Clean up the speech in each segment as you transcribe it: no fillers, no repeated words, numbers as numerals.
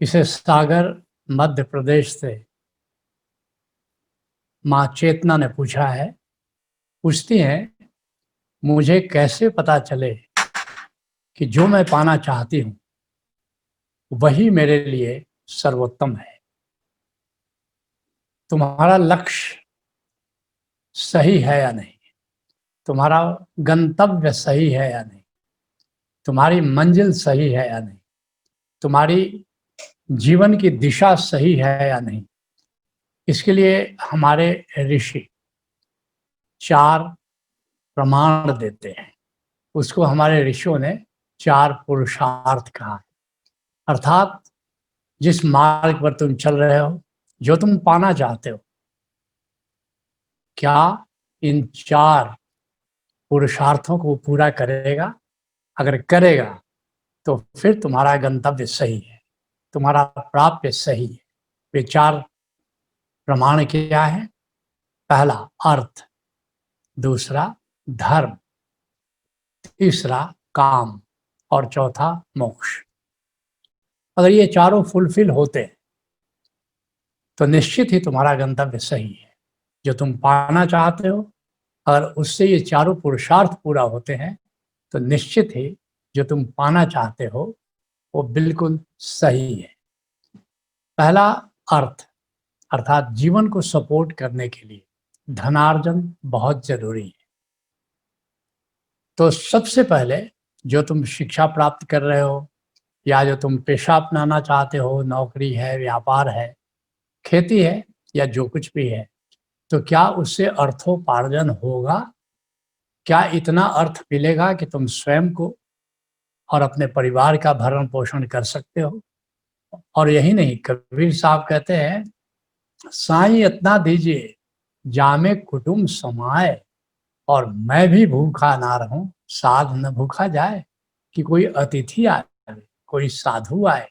इसे सागर मध्य प्रदेश से माँ चेतना ने पूछा है। पूछती हैं, मुझे कैसे पता चले कि जो मैं पाना चाहती हूँ वही मेरे लिए सर्वोत्तम है। तुम्हारा लक्ष्य सही है या नहीं, तुम्हारा गंतव्य सही है या नहीं, तुम्हारी मंजिल सही है या नहीं, तुम्हारी जीवन की दिशा सही है या नहीं, इसके लिए हमारे ऋषि 4 प्रमाण देते हैं। उसको हमारे ऋषियों ने 4 पुरुषार्थ कहा है। अर्थात जिस मार्ग पर तुम चल रहे हो, जो तुम पाना चाहते हो, क्या इन 4 पुरुषार्थों को पूरा करेगा? अगर करेगा तो फिर तुम्हारा गंतव्य सही है, तुम्हारा प्राप्य सही है। वे 4 प्रमाण क्या है? पहला अर्थ, दूसरा धर्म, तीसरा काम और चौथा मोक्ष। अगर ये चारों फुलफिल होते हैं तो निश्चित ही तुम्हारा गंतव्य सही है। जो तुम पाना चाहते हो, अगर उससे ये चारों पुरुषार्थ पूरा होते हैं तो निश्चित ही जो तुम पाना चाहते हो वो बिल्कुल सही है। पहला अर्थ, अर्थात जीवन को सपोर्ट करने के लिए धनार्जन बहुत जरूरी है। तो सबसे पहले जो तुम शिक्षा प्राप्त कर रहे हो या जो तुम पेशा अपनाना चाहते हो, नौकरी है, व्यापार है, खेती है या जो कुछ भी है, तो क्या उससे अर्थोपार्जन होगा? क्या इतना अर्थ मिलेगा कि तुम स्वयं को और अपने परिवार का भरण पोषण कर सकते हो? और यही नहीं, कबीर साहब कहते हैं, साईं इतना दीजिए जामे कुटुंब समाए, और मैं भी भूखा ना रहूं साध न भूखा जाए। कि कोई अतिथि आए, कोई साधु आए,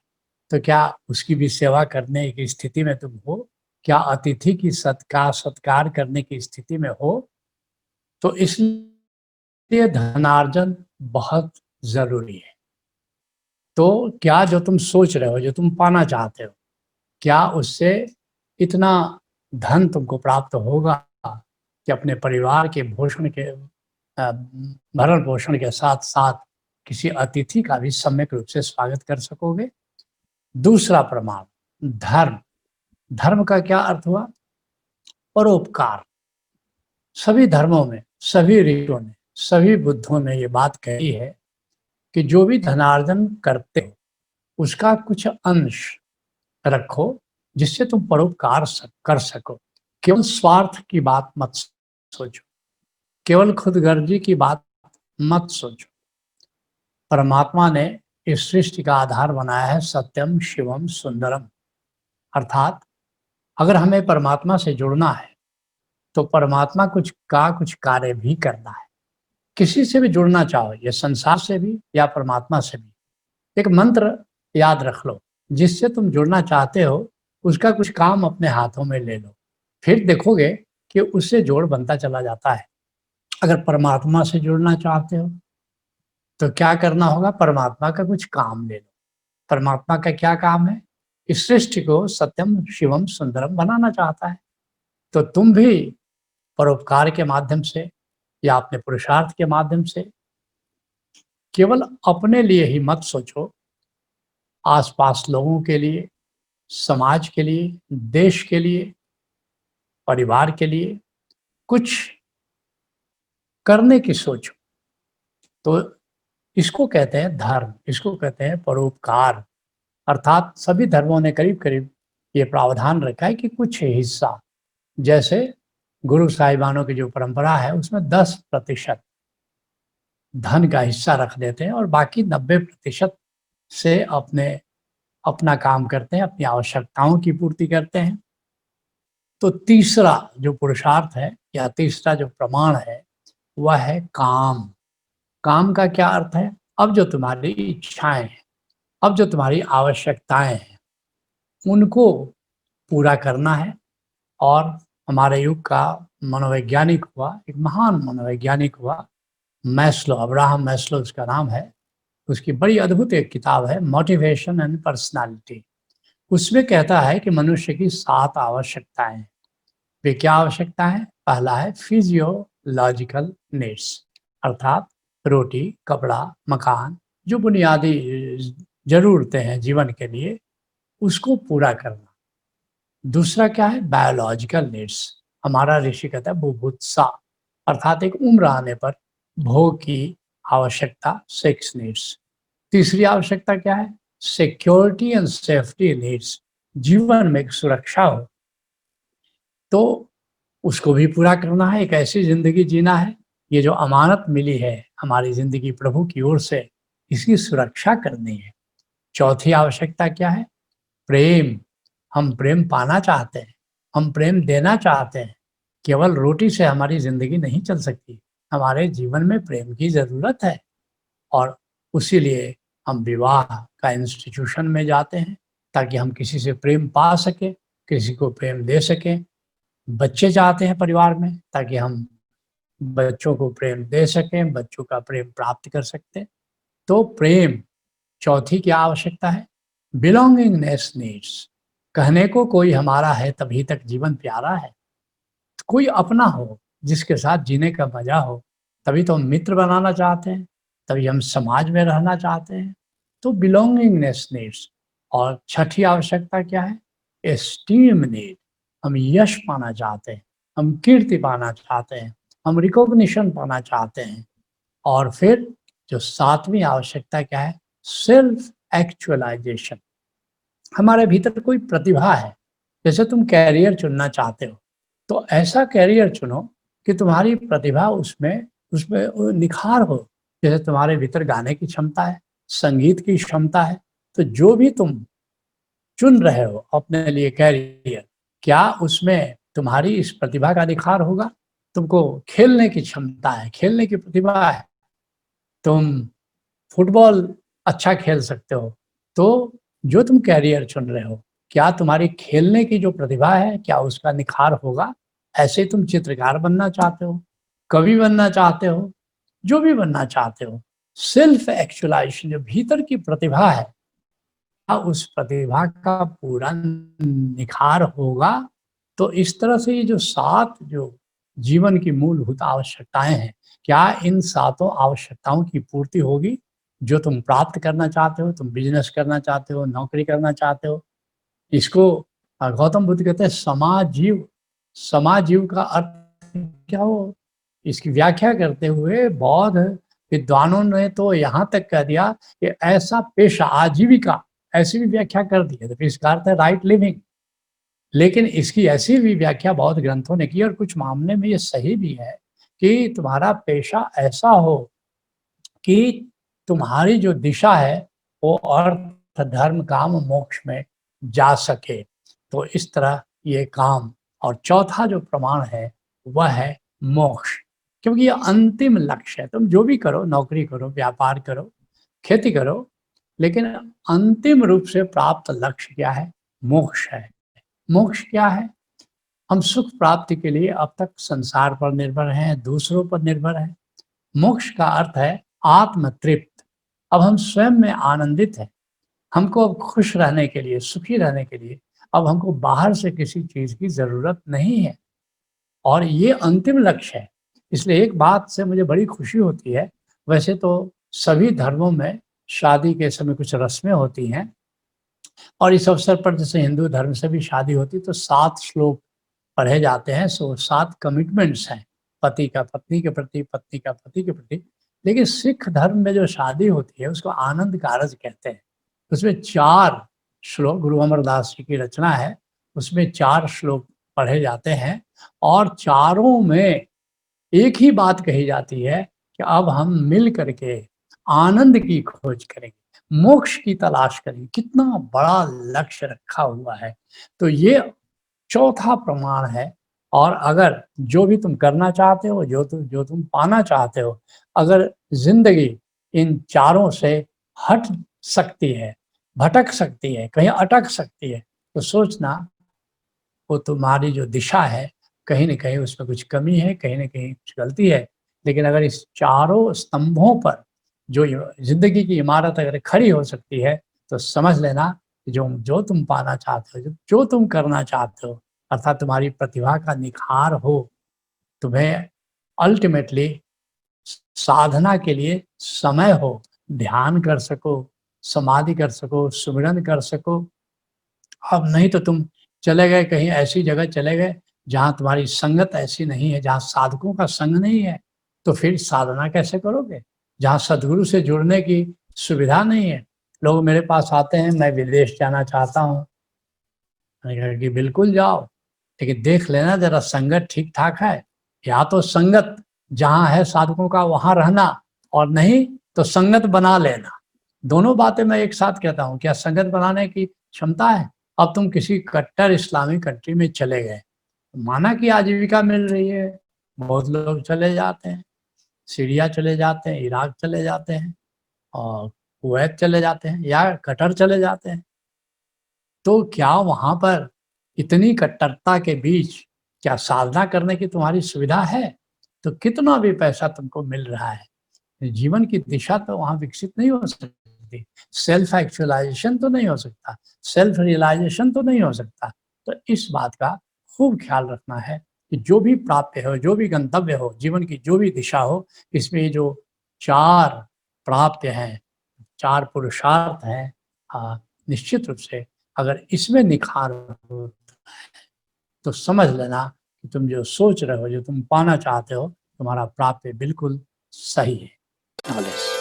तो क्या उसकी भी सेवा करने की स्थिति में तुम हो? क्या अतिथि की सत्कार करने की स्थिति में हो? तो इसलिए धनार्जन बहुत जरूरी है। तो क्या जो तुम सोच रहे हो, जो तुम पाना चाहते हो, क्या उससे इतना धन तुमको प्राप्त होगा कि अपने परिवार के भोषण के भरण पोषण के साथ साथ किसी अतिथि का भी सम्यक रूप से स्वागत कर सकोगे? दूसरा प्रमाण धर्म। धर्म का क्या अर्थ हुआ? परोपकार। सभी धर्मों में, सभी ऋषियों ने, सभी बुद्धों ने ये बात कही है कि जो भी धनार्जन करते हो उसका कुछ अंश रखो जिससे तुम परोपकार कर सको। केवल स्वार्थ की बात मत सोचो, केवल खुदगर्जी की बात मत सोचो। परमात्मा ने इस सृष्टि का आधार बनाया है सत्यम शिवम सुंदरम। अर्थात अगर हमें परमात्मा से जुड़ना है तो परमात्मा कुछ कार्य भी करना है। किसी से भी जुड़ना चाहो, ये संसार से भी या परमात्मा से भी, एक मंत्र याद रख लो, जिससे तुम जुड़ना चाहते हो उसका कुछ काम अपने हाथों में ले लो, फिर देखोगे कि उससे जोड़ बनता चला जाता है। अगर परमात्मा से जुड़ना चाहते हो तो क्या करना होगा? परमात्मा का कुछ काम ले लो। परमात्मा का क्या काम है? इस सृष्टि को सत्यम शिवम सुंदरम बनाना चाहता है। तो तुम भी परोपकार के माध्यम से या अपने पुरुषार्थ के माध्यम से केवल अपने लिए ही मत सोचो, आसपास लोगों के लिए, समाज के लिए, देश के लिए, परिवार के लिए कुछ करने की सोचो। तो इसको कहते हैं धर्म, इसको कहते हैं परोपकार। अर्थात सभी धर्मों ने करीब करीब ये प्रावधान रखा है कि कुछ हिस्सा, जैसे गुरु साहिबानों की जो परंपरा है उसमें 10% धन का हिस्सा रख देते हैं और बाकी 90% से अपना काम करते हैं, अपनी आवश्यकताओं की पूर्ति करते हैं। तो तीसरा जो पुरुषार्थ है या तीसरा जो प्रमाण है वह है काम। काम का क्या अर्थ है? अब जो तुम्हारी इच्छाएं हैं, अब जो तुम्हारी आवश्यकताएं हैं, उनको पूरा करना है। और हमारे युग का मनोवैज्ञानिक हुआ, एक महान मनोवैज्ञानिक हुआ, मैस्लो, अब्राहम मैस्लो उसका नाम है। उसकी बड़ी अद्भुत एक किताब है मोटिवेशन एंड पर्सनालिटी। उसमें कहता है कि मनुष्य की 7 आवश्यकताएं हैं। वे क्या आवश्यकता है? पहला है फिजियोलॉजिकल नीड्स, अर्थात रोटी, कपड़ा, मकान, जो बुनियादी जरूरतें हैं जीवन के लिए, उसको पूरा करना। दूसरा क्या है? Biological needs. हमारा ऋषि कहता है बुभुत्सा, अर्थात एक उम्र आने पर भोग की आवश्यकता, सेक्स नीड्स। तीसरी आवश्यकता क्या है? सिक्योरिटी एंड सेफ्टी नीड्स, जीवन में एक सुरक्षा हो तो उसको भी पूरा करना है। एक ऐसी जिंदगी जीना है, ये जो अमानत मिली है हमारी जिंदगी प्रभु की ओर से, इसकी सुरक्षा करनी है। चौथी आवश्यकता क्या है? प्रेम। हम प्रेम पाना चाहते हैं, हम प्रेम देना चाहते हैं। केवल रोटी से हमारी जिंदगी नहीं चल सकती, हमारे जीवन में प्रेम की जरूरत है। और उसी लिए हम विवाह का इंस्टीट्यूशन में जाते हैं, ताकि हम किसी से प्रेम पा सकें, किसी को प्रेम दे सकें। बच्चे चाहते हैं परिवार में, ताकि हम बच्चों को प्रेम दे सकें, बच्चों का प्रेम प्राप्त कर सकते हैं। तो प्रेम चौथी क्या आवश्यकता है? Belongingness needs. कहने को कोई हमारा है तभी तक जीवन प्यारा है। कोई अपना हो जिसके साथ जीने का मजा हो, तभी तो हम मित्र बनाना चाहते हैं, तभी हम समाज में रहना चाहते हैं। तो बिलोंगिंगनेस नीड्स। और छठी आवश्यकता क्या है? Esteem need. हम यश पाना चाहते हैं, हम कीर्ति पाना चाहते हैं, हम रिकॉग्निशन पाना चाहते हैं। और फिर जो सातवीं आवश्यकता क्या है? Self actualisation. हमारे भीतर कोई प्रतिभा है, जैसे तुम कैरियर चुनना चाहते हो, तो ऐसा कैरियर चुनो कि तुम्हारी प्रतिभा उसमें उसमें निखार हो। जैसे तुम्हारे भीतर गाने की क्षमता है, संगीत की क्षमता है, तो जो भी तुम चुन रहे हो अपने लिए कैरियर, क्या उसमें तुम्हारी इस प्रतिभा का निखार होगा? तुमको खेलने की क्षमता है, खेलने की प्रतिभा है, तुम फुटबॉल अच्छा खेल सकते हो, तो जो तुम कैरियर चुन रहे हो, क्या तुम्हारी खेलने की जो प्रतिभा है, क्या उसका निखार होगा? ऐसे ही तुम चित्रकार बनना चाहते हो, कवि बनना चाहते हो, जो भी बनना चाहते हो, सेल्फ एक्चुअलाइजेशन जो भीतर की प्रतिभा है, क्या उस प्रतिभा का पूरा निखार होगा? तो इस तरह से ये जो 7 जो जीवन की मूलभूत आवश्यकताएँ हैं, क्या इन सातों आवश्यकताओं की पूर्ति होगी? जो तुम प्राप्त करना चाहते हो, तुम बिज़नेस करना चाहते हो, नौकरी करना चाहते हो। इसको गौतम बुद्ध कहते हैं समाजीव। समाजीव का अर्थ क्या हो? इसकी व्याख्या करते हुए बौद्ध विद्वानों ने तो यहाँ तक कह दिया कि ऐसा पेशा, आजीविका, ऐसी भी व्याख्या कर दी है। तो फिर इसका अर्थ है राइट लिविंग। लेकिन इसकी ऐसी भी व्याख्या बौद्ध ग्रंथों ने की, और कुछ मामले में ये सही भी है, कि तुम्हारा पेशा ऐसा हो कि तुम्हारी जो दिशा है वो अर्थ, धर्म, काम, मोक्ष में जा सके। तो इस तरह ये काम। और चौथा जो प्रमाण है वह है मोक्ष, क्योंकि ये अंतिम लक्ष्य है। तुम जो भी करो, नौकरी करो, व्यापार करो, खेती करो, लेकिन अंतिम रूप से प्राप्त लक्ष्य क्या है? मोक्ष है। मोक्ष क्या है? हम सुख प्राप्ति के लिए अब तक संसार पर निर्भर हैं, दूसरों पर निर्भर हैं। मोक्ष का अर्थ है आत्म तृप्त। अब हम स्वयं में आनंदित हैं। हमको अब खुश रहने के लिए, सुखी रहने के लिए अब हमको बाहर से किसी चीज की जरूरत नहीं है, और ये अंतिम लक्ष्य है। इसलिए एक बात से मुझे बड़ी खुशी होती है। वैसे तो सभी धर्मों में शादी के समय कुछ रस्में होती हैं, और इस अवसर पर जैसे हिंदू धर्म से भी शादी होती, तो 7 श्लोक पढ़े जाते हैं। सो 7 कमिटमेंट्स हैं, पति का पत्नी के प्रति, पत्नी का पति के प्रति। लेकिन सिख धर्म में जो शादी होती है उसको आनंद कारज कहते हैं। उसमें 4 श्लोक, गुरु अमरदास जी की रचना है, उसमें 4 श्लोक पढ़े जाते हैं, और चारों में एक ही बात कही जाती है कि अब हम मिल करके आनंद की खोज करेंगे, मोक्ष की तलाश करेंगे। कितना बड़ा लक्ष्य रखा हुआ है। तो ये चौथा प्रमाण है। और अगर जो भी तुम करना चाहते हो, जो तुम पाना चाहते हो, अगर जिंदगी इन चारों से हट सकती है, भटक सकती है, कहीं अटक सकती है, तो सोचना वो तुम्हारी जो दिशा है, कहीं न कहीं उसमें कुछ कमी है, कहीं न कहीं कुछ गलती है। लेकिन अगर इस चारों स्तंभों पर जो ज़िंदगी की इमारत अगर खड़ी हो सकती है, तो समझ लेना जो जो तुम पाना चाहते हो, जो तुम करना चाहते हो, अर्थात तुम्हारी प्रतिभा का निखार हो, तुम्हें अल्टीमेटली साधना के लिए समय हो, ध्यान कर सको, समाधि कर सको, सुमिरन कर सको। अब नहीं तो तुम चले गए कहीं ऐसी जगह चले गए जहाँ तुम्हारी संगत ऐसी नहीं है, जहाँ साधकों का संग नहीं है, तो फिर साधना कैसे करोगे? जहाँ सद्गुरु से जुड़ने की सुविधा नहीं है। लोग मेरे पास आते हैं, मैं विदेश जाना चाहता हूँ। मैंने कहा कि बिल्कुल जाओ, लेकिन देख लेना ज़रा संगत ठीक-ठाक है। या तो संगत जहाँ है साधकों का वहाँ रहना, और नहीं तो संगत बना लेना। दोनों बातें मैं एक साथ कहता हूँ। क्या संगत बनाने की क्षमता है? अब तुम किसी कट्टर इस्लामिक कंट्री में चले गए, माना कि आजीविका मिल रही है, बहुत लोग चले जाते हैं, सीरिया चले जाते हैं, इराक चले जाते हैं और कुवैत चले जाते हैं या कतर चले जाते हैं। तो क्या वहाँ पर इतनी कट्टरता के बीच क्या साधना करने की तुम्हारी सुविधा है? तो कितना भी पैसा तुमको मिल रहा है, जीवन की दिशा तो वहाँ विकसित नहीं हो सकती। सेल्फ एक्चुअलाइज़ेशन तो नहीं हो सकता, सेल्फ रियलाइज़ेशन तो नहीं हो सकता। तो इस बात का खूब ख़्याल रखना है कि जो भी प्राप्य हो, जो भी गंतव्य हो, जीवन की जो भी दिशा हो, इसमें ये जो 4 प्राप्य हैं, 4 पुरुषार्थ हैं, निश्चित रूप से अगर इसमें निखार हो, तो समझ लेना कि तुम जो सोच रहे हो, जो तुम पाना चाहते हो, तुम्हारा प्राप्य बिल्कुल सही है। Knowledge.